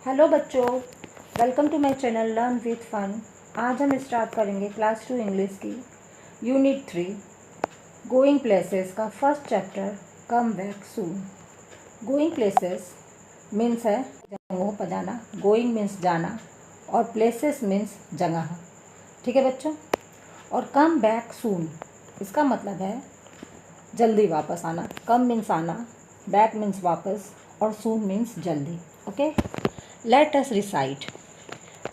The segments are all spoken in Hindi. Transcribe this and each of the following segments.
हेलो बच्चों, welcome to my channel learn with fun. आज हम स्टार्ट करेंगे क्लास 2 इंग्लिश की यूनिट 3 गोइंग प्लेसेस का first chapter come back soon. Going places means है जगहों पर जाना, गोइंग मीन्स जाना और प्लेसेस मीन्स जगह। ठीक है बच्चों। और कम बैक सून इसका मतलब है जल्दी वापस आना। कम मीन्स आना, बैक मीन्स वापस और सून मीन्स जल्दी। Okay, let us recite.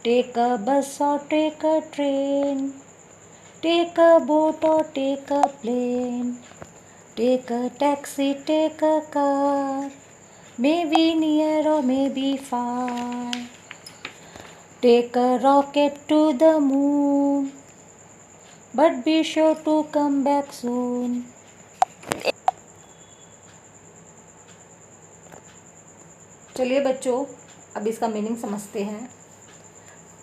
Take a bus or take a train. Take a boat or take a plane. Take a taxi, take a car. Maybe near or maybe far. Take a rocket to the moon. But be sure to come back soon. चलिए बच्चों, अब इसका मीनिंग समझते हैं।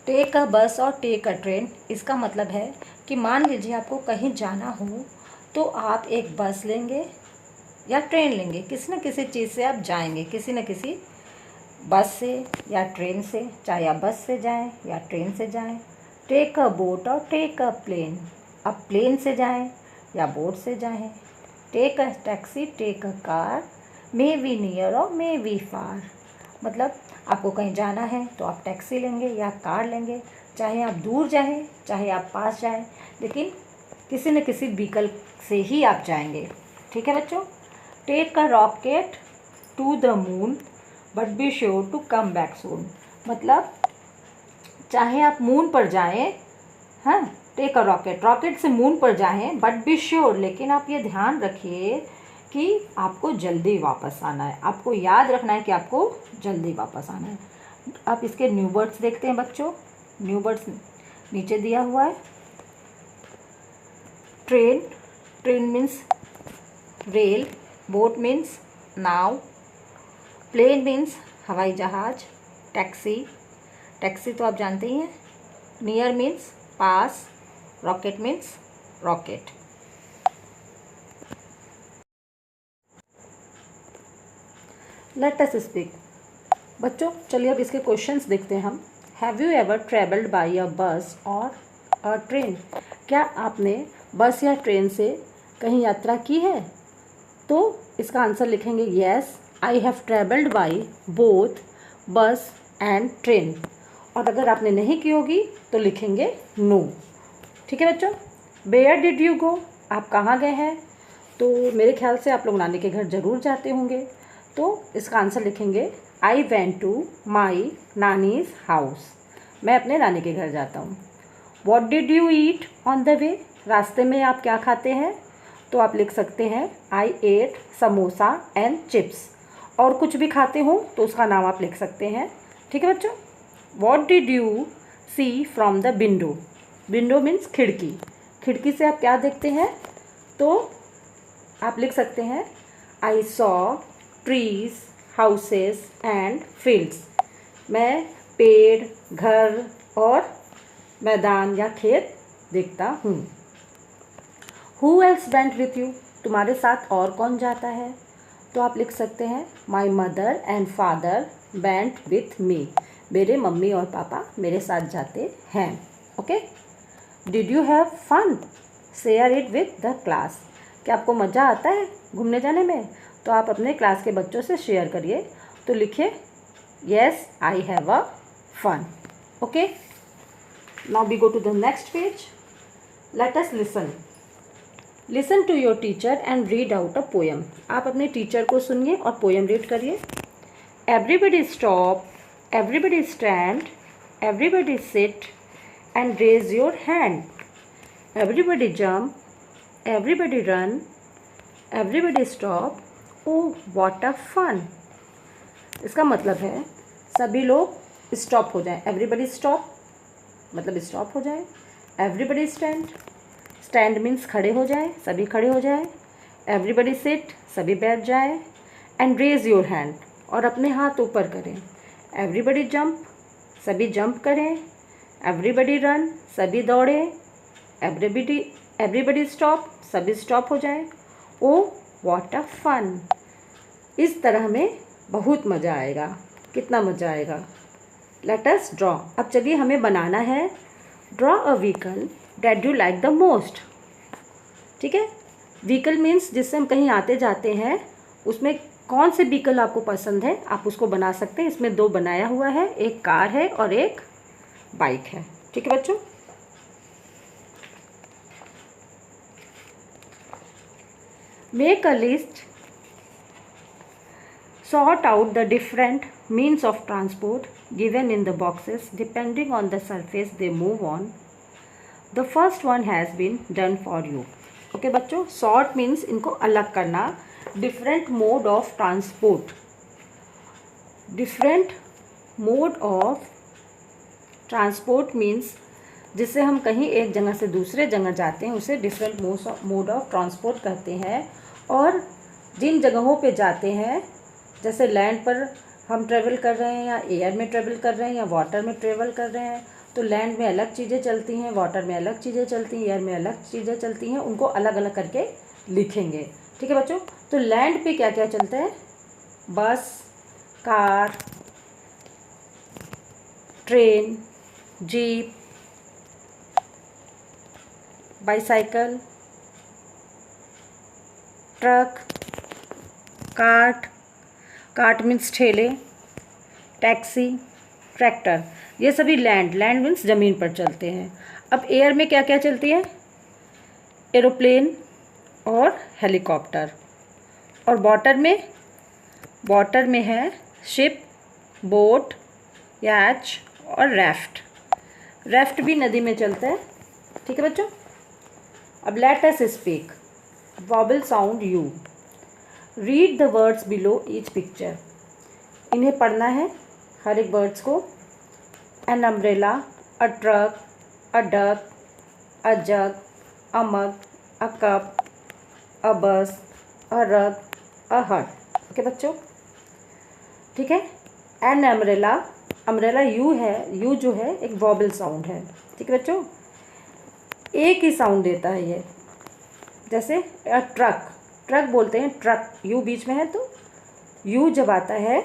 टेक अ बस और टेक अ ट्रेन इसका मतलब है कि मान लीजिए आपको कहीं जाना हो तो आप एक बस लेंगे या ट्रेन लेंगे, किसी न किसी चीज़ से आप जाएंगे, किसी न किसी बस से या ट्रेन से, चाहे आप बस से जाएं या ट्रेन से जाएं। टेक अ बोट और टेक अ प्लेन, आप प्लेन से जाएं या बोट से जाएं। Take a taxi, take a car, maybe near और मे बी फार, मतलब आपको कहीं जाना है तो आप टैक्सी लेंगे या कार लेंगे, चाहे आप दूर जाएं चाहे आप पास जाएं, लेकिन किसी न किसी व्हीकल से ही आप जाएंगे। ठीक है बच्चों। Take a rocket to the moon but be sure to come back soon, मतलब चाहे आप मून पर जाएं, हाँ, टेक अ रॉकेट, रॉकेट से मून पर जाएं बट बी श्योर, लेकिन आप ये ध्यान रखिए कि आपको जल्दी वापस आना है, आपको याद रखना है कि आपको जल्दी वापस आना है। आप इसके न्यू वर्ड्स देखते हैं बच्चों, न्यू वर्ड्स नीचे दिया हुआ है। ट्रेन, ट्रेन मीन्स रेल, बोट मीन्स नाव, प्लेन मीन्स हवाई जहाज, टैक्सी, टैक्सी तो आप जानते ही हैं, नियर मीन्स पास, rocket means rocket. Let us speak. बच्चों चलिए अब इसके क्वेश्चंस देखते हैं हम। Have you ever travelled by a bus और अ ट्रेन, क्या आपने बस या ट्रेन से कहीं यात्रा की है? तो इसका आंसर लिखेंगे yes, I have travelled by both बस एंड ट्रेन। और अगर आपने नहीं की होगी तो लिखेंगे नो। ठीक है बच्चों। वेयर डिड यू गो, आप कहाँ गए हैं? तो मेरे ख्याल से आप लोग नानी के घर ज़रूर जाते होंगे, तो इसका आंसर लिखेंगे आई वेंट टू माई नानीज़ हाउस, मैं अपने नानी के घर जाता हूँ। What did you eat on the way, रास्ते में आप क्या खाते हैं? तो आप लिख सकते हैं आई एट समोसा एंड चिप्स, और कुछ भी खाते हो तो उसका नाम आप लिख सकते हैं। ठीक है बच्चों। What did you see from the window, window means खिड़की, खिड़की से आप क्या देखते हैं? तो आप लिख सकते हैं I saw trees houses and fields, मैं पेड़, घर और मैदान या खेत देखता हूँ। Who else went with you, तुम्हारे साथ और कौन जाता है? तो आप लिख सकते हैं my mother and father went with me, मेरे मम्मी और पापा मेरे साथ जाते हैं। Okay. Did you have fun, share it with the class, क्या आपको मज़ा आता है घूमने जाने में? तो आप अपने क्लास के बच्चों से शेयर करिए। तो लिखिए yes I have a fun. Okay, now we go to the next page. Let us listen. Listen to your teacher and read out a poem, आप अपने टीचर को सुनिए और पोएम रीड करिए। Everybody stop, everybody stand, everybody sit and raise your hand, everybody jump, everybody run, everybody stop, oh what a fun. इसका मतलब है सभी लोग स्टॉप हो जाएं, एवरीबडी स्टॉप मतलब स्टॉप हो जाए। एवरीबडी स्टैंड, स्टैंड मीन्स खड़े हो जाए, सभी खड़े हो जाए। एवरीबडी सिट, सभी बैठ जाए। एंड रेज योर हैंड, और अपने हाथ ऊपर करें। एवरीबडी जंप, सभी जंप करें। एवरीबडी रन, सभी दौड़े। एवरीबडी स्टॉप, सभी स्टॉप हो जाए। ओ व्हाट अ फन, इस तरह में बहुत मज़ा आएगा। कितना मज़ा आएगा। Let us draw. अब चलिए हमें बनाना है। Draw a vehicle that you like the most. ठीक है, व्हीकल मीन्स जिससे हम कहीं आते जाते हैं, उसमें कौन से व्हीकल आपको पसंद है आप उसको बना सकते हैं। इसमें 2 बनाया हुआ है, एक कार है और एक बाइक है। ठीक है बच्चों, make a list, sort out the different means of transport given in the boxes depending on the surface they move on. The first one has been done for you. Okay बच्चों, sort means इनको अलग करना। different mode of transport, different mode of transport means जिससे हम कहीं एक जगह से दूसरे जगह जाते हैं उसे डिफरेंट मोड ऑफ ट्रांसपोर्ट कहते हैं। और जिन जगहों पे जाते हैं, जैसे लैंड पर हम ट्रेवल कर रहे हैं या एयर में ट्रेवल कर रहे हैं या वाटर में ट्रेवल कर रहे हैं, तो लैंड में अलग चीज़ें चलती हैं, वाटर में अलग चीज़ें चलती हैं, एयर में अलग चीज़ें चलती हैं, उनको अलग अलग करके लिखेंगे। ठीक है बच्चों, तो लैंड पे क्या क्या चलता है? बस, car, train, jeep, bicycle, truck, cart, cart means ठेले, टैक्सी, ट्रैक्टर, ये सभी लैंड मीन्स ज़मीन पर चलते हैं। अब एयर में क्या क्या चलती है? एरोप्लेन और हेलीकॉप्टर। और वाटर में है शिप, बोट, याच और राफ्ट भी नदी में चलता है। ठीक है बच्चों, अब let us speak vowel sound U. Read the words below each picture. इन्हें पढ़ना है, हर एक वर्ड्स को। An umbrella, a truck, a duck, a jug, a mug, a cup, a bus, a rug, a hut. Okay बच्चों, ठीक है। एन अम्ब्रेला यू है, यू जो है एक वॉबल साउंड है। ठीक है बच्चों, एक ही साउंड देता है ये। जैसे ट्रक बोलते हैं, ट्रक यू बीच में है तो यू जब आता है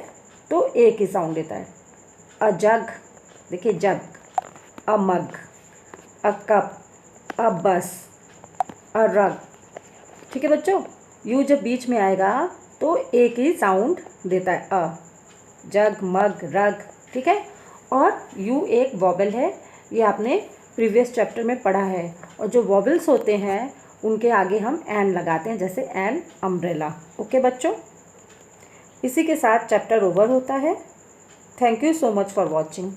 तो एक ही साउंड देता है। अ जग, देखिए जग, a mug, a cup, a bus, a रग। ठीक है बच्चों, यू जब बीच में आएगा तो एक ही साउंड देता है, अ, जग, मग, रग। ठीक है, और यू एक वॉबल है, ये आपने प्रीवियस चैप्टर में पढ़ा है। और जो वॉबल्स होते हैं उनके आगे हम एन लगाते हैं, जैसे एन अम्ब्रेला। ओके बच्चों, इसी के साथ चैप्टर ओवर होता है। Thank you so much for watching.